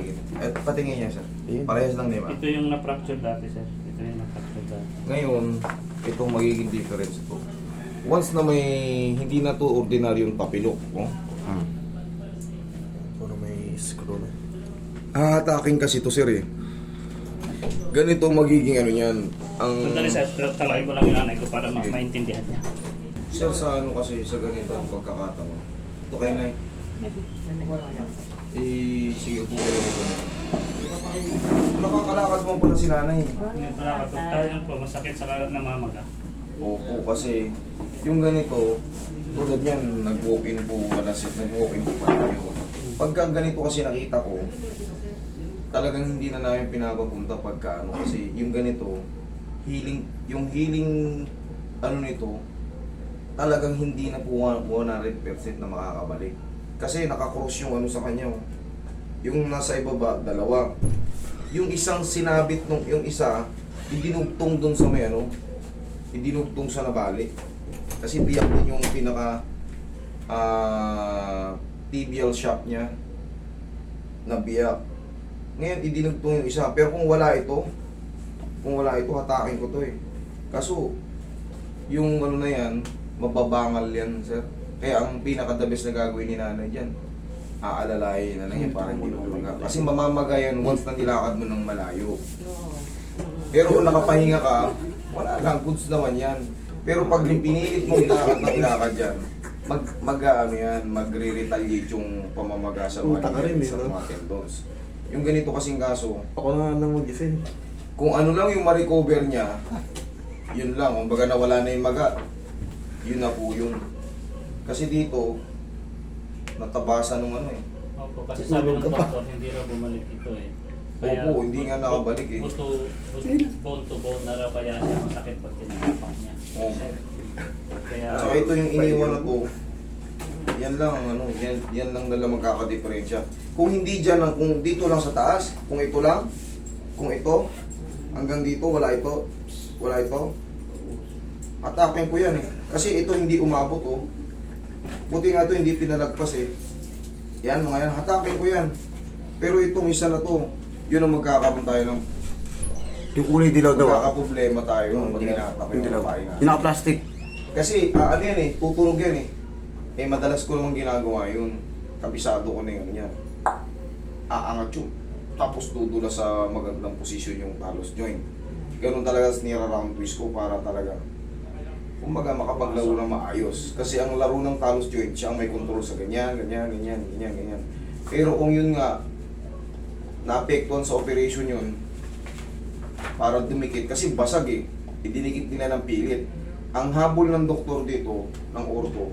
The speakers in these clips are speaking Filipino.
sige. At patingin niya, sir. Ayun. Parehas lang, di ba? Ito yung na-fracture dati, sir. Ito yung na-fracture dati. Ngayon, itong magiging difference ito. Once na may hindi na to ordinaryong tapilok, oh, Ano may screw na. hahatakin kasi to, sir, eh. Ganito magiging ano yan. Ang Sandali, sir. Talakin ko lang yung nanay ko para maintindihan niya. sir, sa ano kasi, sa ganito ang pagkakataon. Ito kayo na sige po kayo nito. Nakakalakad mo pala si nanay. Ngayon pala, tayo po, masakit sa namamaga. Opo, kasi yung ganito, tulad yan, nag-walk-in po, nag-walk-in po pa tayo. Pagka ganito kasi nakita ko, talagang hindi na namin pinapapunta pagka ano, kasi yung ganito, yung healing ano nito, talagang hindi na po 100% na makakabalik. Kasi naka-cross yung ano sa kanya, oh. Yung nasa ibaba, dalawa. Yung isang sinabit nung yung isa, idinugtong dun sa may ano, idinugtong sa nabali. Kasi biyak din yung pinaka tibial shaft niya na biyak. Ngayon idinugtong yung isa, pero kung wala ito, hatakin ko to eh. Kaso yung ano na yan, mababangal yan, sir. Kaya ang pinaka the best na gagawin ni nanay dyan, aalalayin na lang yan para hindi mamaga. Kasi mamamaga yan once na nilakad mo ng malayo. Pero kung nakapahinga ka, wala lang, goods naman yan. Pero pag pinilit mo ilakad yan, ano yan, magre-retaliate yung pamamaga sa Puta ka rin, sa no? mga tendons. Yung ganito kasing kaso, Ako na lang mag-defend. kung ano lang yung ma-recover niya, yun lang. Kung baga nawala na yung maga, yun na po yun. Kasi dito, natabasan ng ano eh. Opo, kasi sabi ng doktor, hindi raw bumalik ito eh. Opo, hindi nga nakabalik eh. Bone to bone na raw kaya siya masakit pag tinatapak niya. Opo. Kaya, So ito yung iniwan na to, yan lang ang ano, yan lang nila magkakadiferensya. Kung hindi dyan lang, kung dito lang sa taas, kung ito lang, kung ito, hanggang dito, wala ito, atakin ko yan eh. Kasi ito hindi umabot oh. Buti nga ito hindi pinalagpas eh. Yan mga yan, hatakin ko yan. Pero itong isa na to, yun ang magkakaroon tayo ng Yung kulay dilaw daw. magkakaproblema tayo pag hinatak Yung dilaw. pahinga. Yung naka-plastic. Kasi ano yan eh, tutunog yan eh. Eh madalas ko namang ginagawa yun. Kabisado ko na yun yan. Aangat yun. Tapos dudula sa magandang posisyon yung talos joint. Ganun talaga nira-round twist ko para talaga kumbaga makapaglaro na maayos. Kasi ang laro ng talos joint, siya ang may control sa ganyan. Pero kung yun nga, naapektuhan sa operation yun, para dumikit, kasi basag eh, idinikit nila ng pilit. Ang habol ng doktor dito, ng ortho,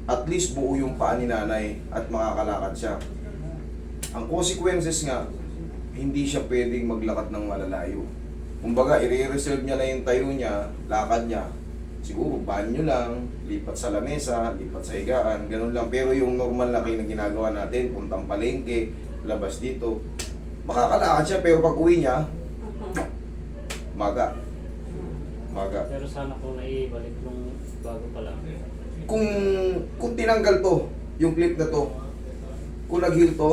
at least buo yung paa ni nanay at makakalakad siya. Ang consequences nga, hindi siya pwedeng maglakad ng malalayo. Kumbaga, i-reserve niya na yung tayo niya, lakad niya. Siguro, banyo lang, lipat sa lamesa, lipat sa higaan, ganun lang. Pero yung normal na kayo na ginagawa natin, puntang palengke, labas dito, makakalakad siya, pero pag uwi niya, maga. pero sana kung naibalik nung bago pa lang. Kung tinanggal to, yung clip na to, kung nag-heal to,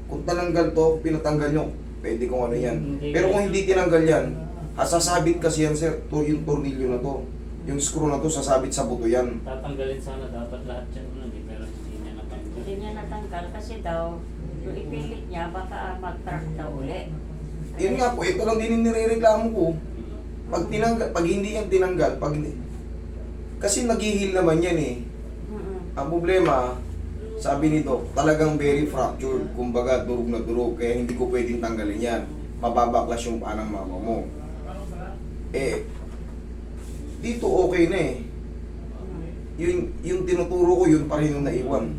kung tinanggal to, pinatanggal nyo, pwede kung ano yan. Pero kung hindi tinanggal yan, sasabit kasi yan, sir, to yung tornilyo na to. Yung screw na to, sasabit sa buto yan. Tatanggalin sana dapat lahat yan nun eh, pero hindi niya natanggal. Hindi niya natanggal kasi daw, yung ipilit niya, baka mag-track daw uli. Yun nga po, ito lang din yung nirereklamo ko. Pag tinanggal, pag hindi yan tinanggal, pag hindi. Kasi nag-heal naman yan eh. Ang problema, sabi ni Doc, talagang very fractured. Kumbaga, durog na durog, kaya hindi ko pwedeng tanggalin yan. Mababaklas yung paa ng mama mo. Eh, dito okay na eh. Yung tinuturo ko, yun pa rin yung naiwan.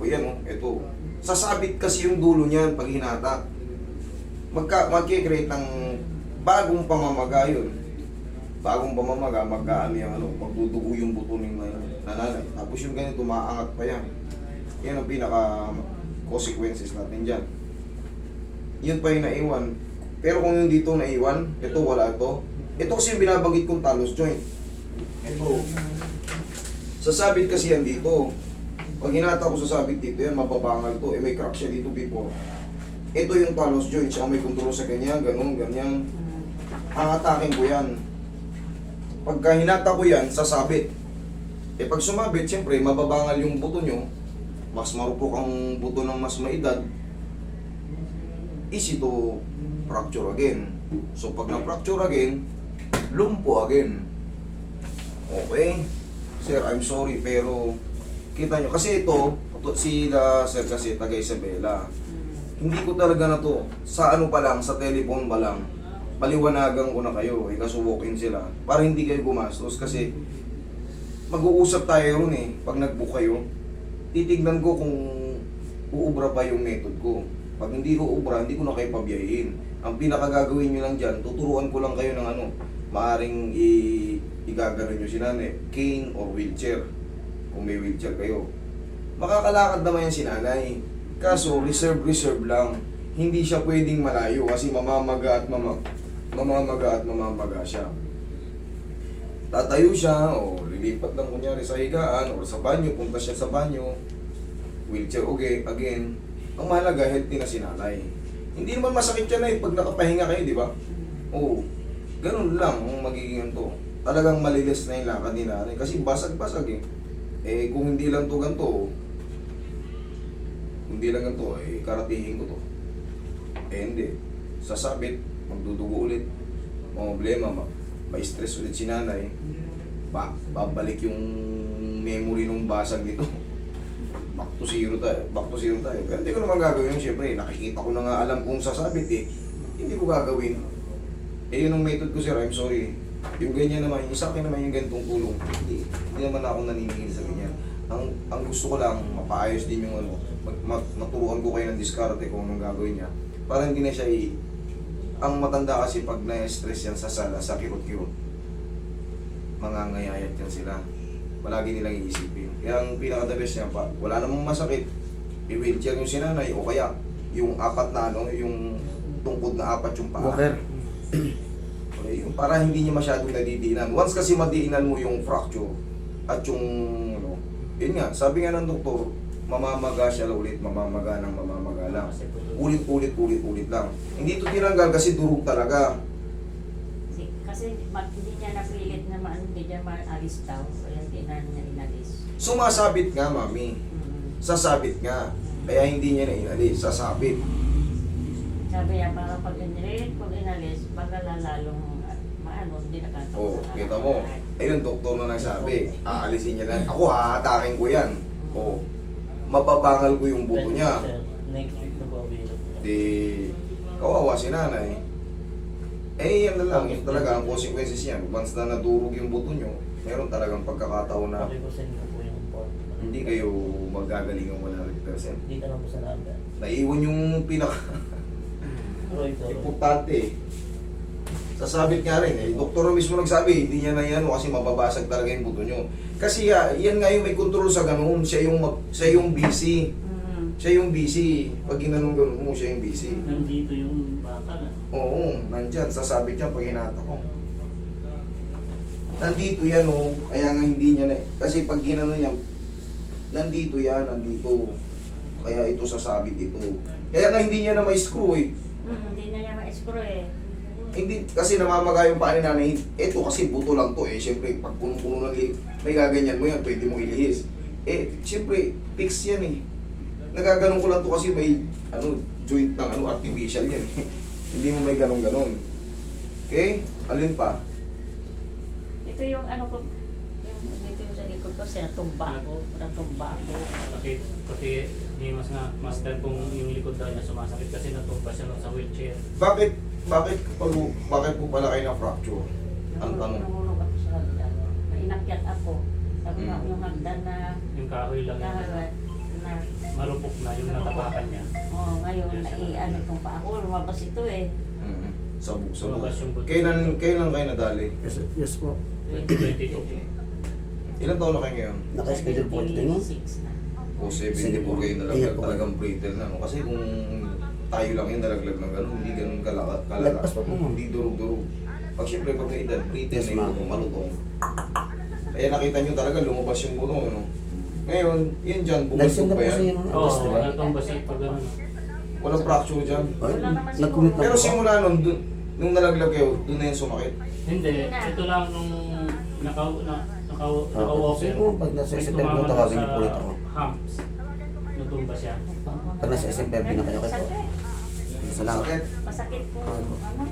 O yan oh, ito. Sasabit kasi yung dulo niyan pag hinatak. Magkikreate ng bagong pamamaga yun. Bagong pamamaga, magkaano yung ano, magdudugo yung buto ng nanay. Tapos yung ganito, maangat pa yan. Yan ang pinaka consequences natin dyan. Yun pa yung naiwan. Pero kung yung dito naiwan, ito wala ito. Ito kasi yung binabanggit kong talos joint. Ito. Sasabit kasi yan dito. Pag hinata ko sa sabit dito yan, mababangal to. May crack siya dito before. Ito yung talus joint, siya may control sa ganyan, ganun, ganyan. Angatakin ko yan. Pagka hinata ko yan, sasabit. Pag sumabit, siyempre, mababangal yung buto nyo. Mas marupok ang buto ng mas maedad. Easy to fracture again. So, pag na-fracture again, lumpo again. Okay? Sir, I'm sorry, pero kita nyo. Kasi ito, sir kasi taga Isabela. Hindi ko talaga na to. Sa ano pa lang, sa telephone pa lang, paliwanagan ko na kayo. Kaso walk-in sila. Para hindi kayo gumastos. Kasi mag-uusap tayo ron eh. Pag nag-book kayo, titignan ko kung uubra pa yung method ko. Pag hindi ko uubra, hindi ko na kayo pabiyahin. Ang pinakagagawin nyo lang dyan, tuturuan ko lang kayo ng ano, maaring igagano nyo si nanay, cane or wheelchair. Kung may wheelchair kayo. Makakalakad naman yan si nanay. Kaso, reserve lang. Hindi siya pwedeng malayo kasi mamamaga at mamamaga siya. Tatayo siya, o lilipat lang kunyari sa higaan, o sa banyo, punta siya sa banyo. Wheelchair again. Ang mahalaga, healthy na si nanay. Hindi naman masakit yan eh, pag nakapahinga kayo, di ba? Oo. Ganun lang ang magiging to. Talagang malilis na yung lakad ni nanay. Kasi basag-basag eh. Kung hindi lang to ganito, karatihin ko to. Hindi. Sasabit, magdudugo ulit. Problema, may stress ulit si nanay. Babalik yung memory ng basag nito. Back to zero tayo. Pero hindi ko naman gagawin yun. Siyempre, nakikita ko na nga alam kung sasabit eh. Hindi ko gagawin. Yun ang method ko, sir. I'm sorry. Yung ganyan naman, yung sa akin naman yung ganitong tulong. Hindi naman ako naniningil sa ganyan. Ang gusto ko lang, mapaayos din yung ano, maturuan ko kayo ng diskarte kung anong gagawin niya. Para hindi na siya ang matanda kasi pag na-stress yan sa sala, sa kirot-kirot, mangangayayat yan sila. Palagi nilang iisipin. Kaya ang pinaka-the best niya pa, wala namang masakit, i-wheelchair yung sinanay o kaya yung apat na ano, yung tungkod na apat yung paa. Walker. Okay, yung para hindi niya masyadong nadidiinan. Once kasi madiinan mo yung fracture at yung ano, yun nga, sabi nga ng doktor, mamamaga siya ulit, mamamaga lang. Ulit lang. Hindi ito tinanggal kasi durog talaga. Kasi hindi niya napilit na hindi niya maalis daw. Kaya hindi na niya inalis. Sumasabit nga, mami. Sasabit nga. Kaya hindi niya na inalis, sasabit. Sabi niya, baka pag inalis, baka lalong hindi nakatawa. Kita mo. Ayun, doktor na nagsabi. Aalisin niya lang. Ako, hahatakin ko yan. Mababangal ko yung buto niya. Next week na po available. Di, kawawa si nanay. Yan na lang. Yun talaga ang consequences yan. Once na nadurog yung buto nyo, meron talagang pagkakataon na Pag-represent ko po yung report. hindi kayo magagaling ng 100%. Dito lang po sa naga. Naiwan yung Pero ito, importante. Sasabit nga rin eh. Doktor na mismo nagsabi, hindi niya na yan kasi mababasag talaga yung buto nyo. Kasi yan nga yung may control sa ganun. Siya yung busy. Siya yung busy. Pag ginanong-ganon mo, siya yung busy. nandito yung bakal. Oo, nandyan. Sasabit yan pag hinata ko. Nandito yan kaya nga hindi niya na. Kasi pag ginano niya, nandito yan, nandito. Kaya ito sasabit ito. Kaya nga hindi niya na ma-screw eh. Hindi na niya ma-screw eh. Hindi, kasi namamaga yung paa ni nanay. Ito kasi buto lang to eh. Siyempre, pag puno-puno ng may gaganyan mo yan, pwede mong ilihis. Siyempre, fix yan eh. Nagaganon ko lang to kasi may joint ng artificial yan eh. Hindi mo may ganon-ganon. Okay? Alin pa? Ito yung ko, dito yung sa likod ko, tumba ako. Pati hindi mas dahil kung yung likod daw niya sumasakit kasi natumba siya sa wheelchair. Bakit po pala kayo na-fracture? Ang tanong. Nangulog ako sa hagdan. Inakyat ako. Sabi nga yung hagdan na Yung kahoy lang na marupok na yung natapakan niya. ngayon naiano itong pa ako. Lumabas ito eh. Sabog. Lumabas yung buto. Kailan kayo nadali? Yes po. 2022. Ilan taon na kayo ngayon? Naka-schedule po ito no? 6 na. O 70 po kayo nalaglag, talagang brittle na. Kasi kung tayo lang yun nalaglag ng gano'n, hindi ganun kalala. Lagpas pa po. Hindi durug-durug. Pag syempre pag may edad, brittle Yes, na yung ma'am. buto, malutong. Kaya nakita nyo talaga lumabas yung buto, Ngayon, yun dyan, Nagsin bumagtog na pa po yan. siya yung Oo, atas, di ba? nagkambas yan pag gano'n. Walang fracture dyan. Ay, Wala naman nag-commit na Pero po. simula nun, nung nalaglag kayo, doon na yan sumakit. Hindi, ito lang nung naka-walker. Sige po, pag nasa SFL po, tawagin niyo po ulit ako. Humps. Natumba siya. Pag nasa SFL, pinakayo kayo po. Salamat. Sakit. Masakit po. Ano? Ano?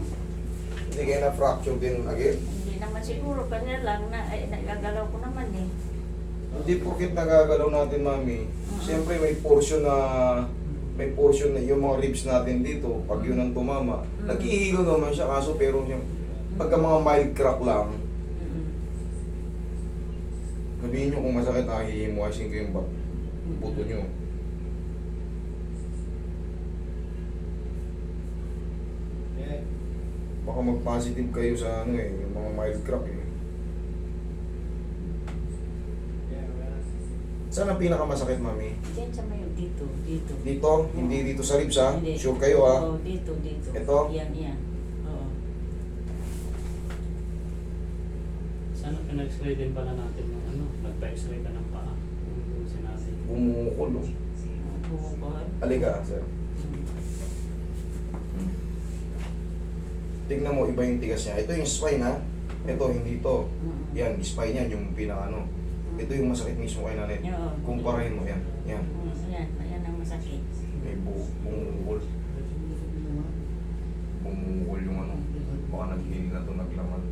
Hindi kayo na-fracture din again. Hindi naman siguro. Kanya lang na nagagalaw ko naman eh. Hindi porkit nagagalaw natin, mami. Siyempre may portion na yung mga ribs natin dito, pag yun ang tumama, naghihilo naman siya kaso pero yung pagka mga mild crack lang, sabihin nyo kung masakit, hihimuasin ko yung buto nyo. Baka mag-positive kayo sa ano eh, yung mga mild crack eh. Saan ang pinakamasakit, mami? Diyan sa may dito. Dito? Hindi dito sa ribs ha? Hindi. Sure kayo ha? Oo, dito. Ito? Yan. Oo. Sana pinag-x-ray din pala natin yung ano, nagpa-x-ray ka ng paa. Yung sinabi. Bumukol oh. Bumukol. Halika, sir. Tingnan mo, iba yung tigas niya. Ito yung spine ha? Ito, hindi ito. Yan, spine yan, yung pinaka-ano. Ito yung masakit mismo kay nanay. Oo. Kumparahin mo yan. Yan. Yan ang masakit. May bumukol. Bumukol yung ano. Baka naghihil na ito, naglaman.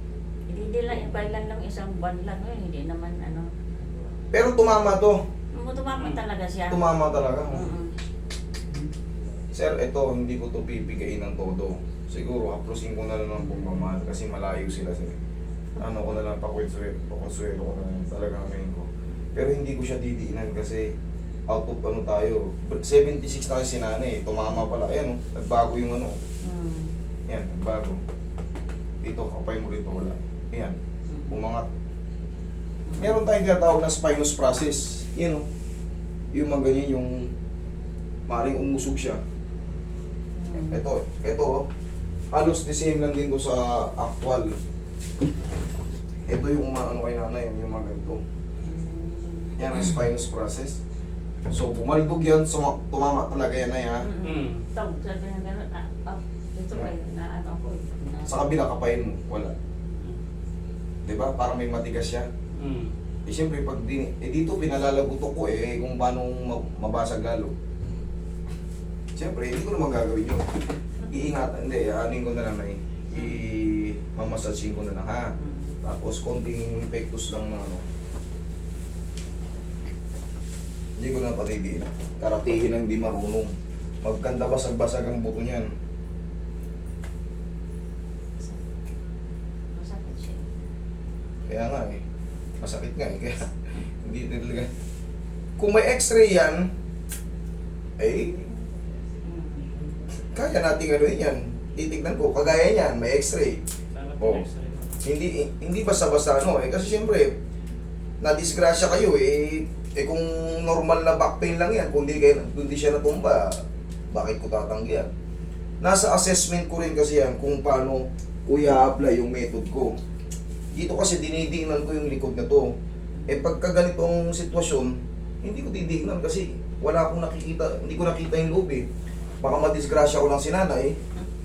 Hindi lang, kailan lang isang buwan lang eh. Hindi naman ano. Pero tumama to. Tumama talaga siya. Tumama talaga. Mm-mm. Sir, ito, hindi ko to pipigain ng todo. Siguro, haplusin ko na lang ng pagmamahal kasi malayo sila sir. Ano ko na lang, pakuswelo ko na lang talaga ngayon ko. Pero hindi ko siya didiinan kasi out of ano tayo. 76 na kasi nanay, tumama pala. Ayan, nagbago yung ano. Yan, nagbago. Dito, kapay mo rito, wala. Ayan, bumangat. Meron tayong tinatawag na spinous process. Yan o. Yung mga ganyan, yung maaaring umusog siya. Ito oh. Halos the same lang din to sa actual. Ito yung ano kay nanay, yung mga ganito. Yan ang spinous process. So, bumaldog yan, tumama talaga yan na yan. Sabi na gano'n. Ito kayo na ano ko. Sa kabila, kapain mo, wala. Diba? Para may matigas siya. Eh, siyempre, pag dito pinalalagutok ko kung paano mabasag lalo. Siyempre, hindi ko naman gagawin yun. Iingatan, hindi, anin ko na lang na mamassaging ko na lang ha. Tapos, konting pectus lang na ano. Hindi ko na patigiin. Karatihin ang di marunong. Magkanda basag-basag ang buto niyan. Masakit siya. Kaya nga masakit nga kaya hindi talaga. Kung may x-ray yan, kaya nating ano yan. Titignan ko, kagaya niyan, may x-ray. Sana Oh. pinag-x-ray. Hindi basta-basta ano kasi siyempre, na-disgrasya kayo kung normal na back pain lang yan, kung hindi siya natumba, bakit ko tatanggihan? Nasa assessment ko rin kasi yan kung paano ko i-apply yung method ko. Dito kasi dinidingnan ko yung likod na to. Pagka ganitong sitwasyon, hindi ko didingnan kasi wala akong nakikita, hindi ko nakita yung loob Baka madisgrasya ko lang si nanay,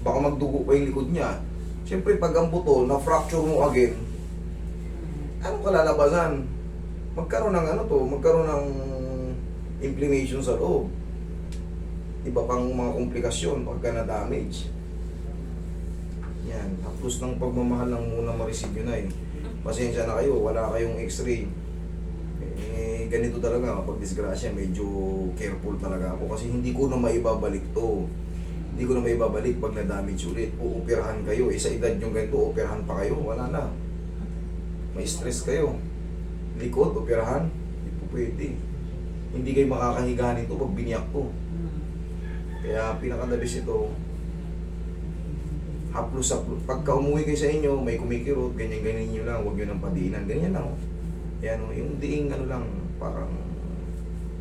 baka magdugo pa yung likod niya. Siyempre pag ang buto, na-fracture mo again, anong kalalabasan? Magkaroon ng inflammation sa loob. Iba pang mga komplikasyon pagka na-damage. Yan, tapos ng pagmamahal lang muna ma-receive yun Pasensya na kayo, wala kayong x-ray. Ganito talaga, kapag disgrasya, medyo careful talaga ako kasi hindi ko na maibabalik to. Hindi ko na maibabalik pag na-damage ulit. Uoperahan kayo, sa edad yung ganito, operahan pa kayo, wala na. May stress kayo. Likod, operahan, hindi po pwede. Hindi kayo makakahiga nito pag biniyak to. Kaya pinaka-the-best ito, haplos. Pagka umuwi kayo sa inyo, may kumikirot, ganyan-ganyan nyo lang, huwag nyo nang padiinan, ganyan lang. Yan, yung diing lang, parang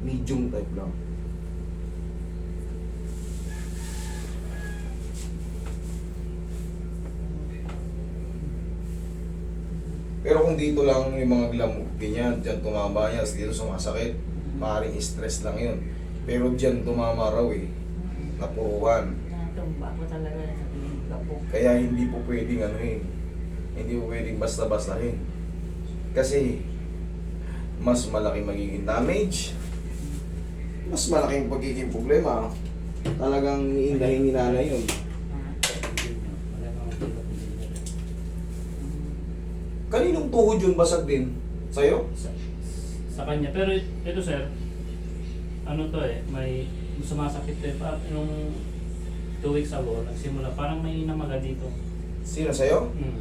medium type lang. Pero kung dito lang yung mga glam, ganyan, dyan tumama yan, dito sumasakit, Maaaring stress lang yun. Pero dyan tumama raw eh. Napuruan. Natumba ko talaga yung gabo. Kaya hindi po pwedeng ano eh. Hindi po pwedeng basta-bastahin. Kasi mas malaki magiging damage. Mas malaking pagiging problema. Talagang iindahin ni nanay yun. Wala namang hirap din. Kaninong tuhod yun basag din? Sa'yo? Sa kanya. Pero ito sir, ano to eh, may sumasakit eh. Nung 2 weeks ago, nagsimula, parang may namaga dito. Sino sa'yo? Hmm.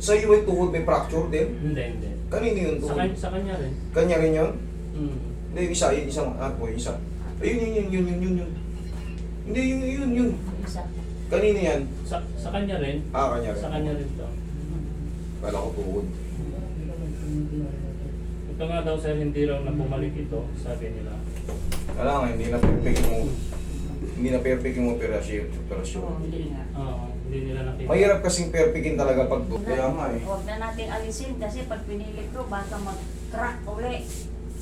Sa'yo yung tuhod may fracture din? Hindi. Kanino yung tuhod? Sa kanya rin. Kanya rin yun? Hmm. Hindi, yung isang ako, isa. Ayun, yun. Hindi, yun. Yung isa. Kanino yan? Sa kanya rin. Kanya rin. Sa kanya rin to. Kala ko tuhod. Ito nga daw sir, hindi raw na bumalik ito, sabi nila. Kala nga, hindi na perfect yung operasyon. Oo, hindi nga. Oo, hindi nila nakita. Mahirap kasing perfectin talaga pag kaya nga eh. Huwag na natin alisin kasi pag pinilit ko, baka mag-crack uli.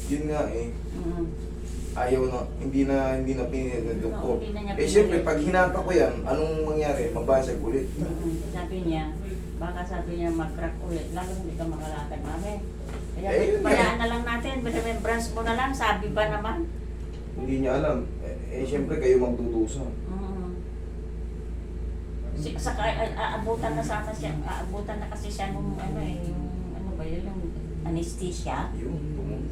Yun nga eh. Mm. Ayaw na, hindi na pinilit ng doktor. Oo, hindi na niya Eh pinilit. siyempre, pag hinata ko yan, anong mangyari? Mabasag ulit. Sabi niya, baka sabi niya mag-crack ulit, lalo hindi ka makalakad namin. Kaya Eh, yun bayaan na lang natin, remembrance mo na lang, sabi ba naman? Hindi niya alam. Eh siyempre, kayo magdudusa. Saka aabutan na sana siya, aabutan na kasi siya nung ano eh, yung ano ba yun, yung anesthesia. Yun, tumun.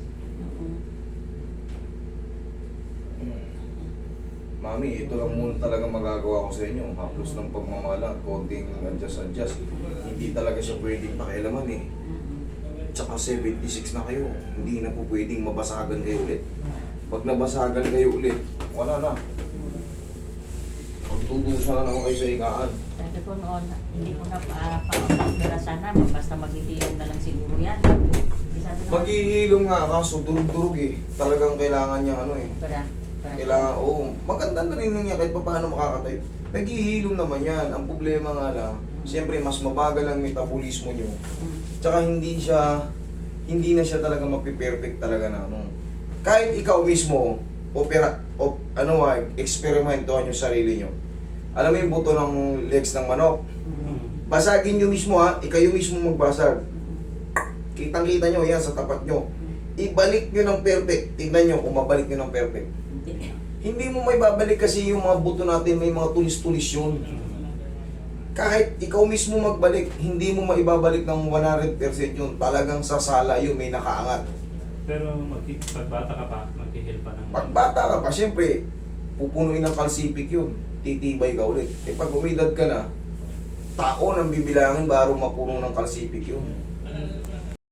Mami, ito lang muna talaga magagawa ko sa inyo. Haplos ng pagmamalang, konting adjust. Hindi talaga siya pwedeng pakialaman eh. Tsaka 76 na kayo. Hindi na po pwedeng mabasagan kayo ulit. Pag nabasagan kayo ulit, wala na. Magtutusa na naman kayo sa ikaan. Sabi ko noon, hindi ko na pa sana, basta maghihilom na lang siguro yan. Sabi ko, Maghihilom nga kaso durug-durug eh. Talagang kailangan niya ano eh. Kailangan, maganda na rin niya kahit pa paano makakatayo. Naghihilom naman yan. Ang problema nga lang, siyempre mas mabagal ang metabolismo nyo. Tsaka hindi na siya talaga mapiperfect talaga na ano. Kahit ikaw mismo, eksperimentohan yung sarili nyo. Alam mo yung buto ng legs ng manok? Basagin nyo mismo ha, ikayo mismo magbasag. Kitang-kita nyo yan sa tapat nyo. Ibalik nyo ng perfect. Tignan nyo kung mabalik nyo ng perfect. Hindi mo may babalik kasi yung mga buto natin may mga tulis-tulis yun. Kahit ikaw mismo magbalik, hindi mo maibabalik ng 100% yun. Talagang sasala yun, may nakaangat. Pero pagbata ka pa, maghihil pa ng... Pagbata ka pa, syempre, pupunuin ng kalsipik yun. Titibay ka ulit. Eh pag umidad ka na, taon ang bibilangin bago mapuno ng kalsipik yun.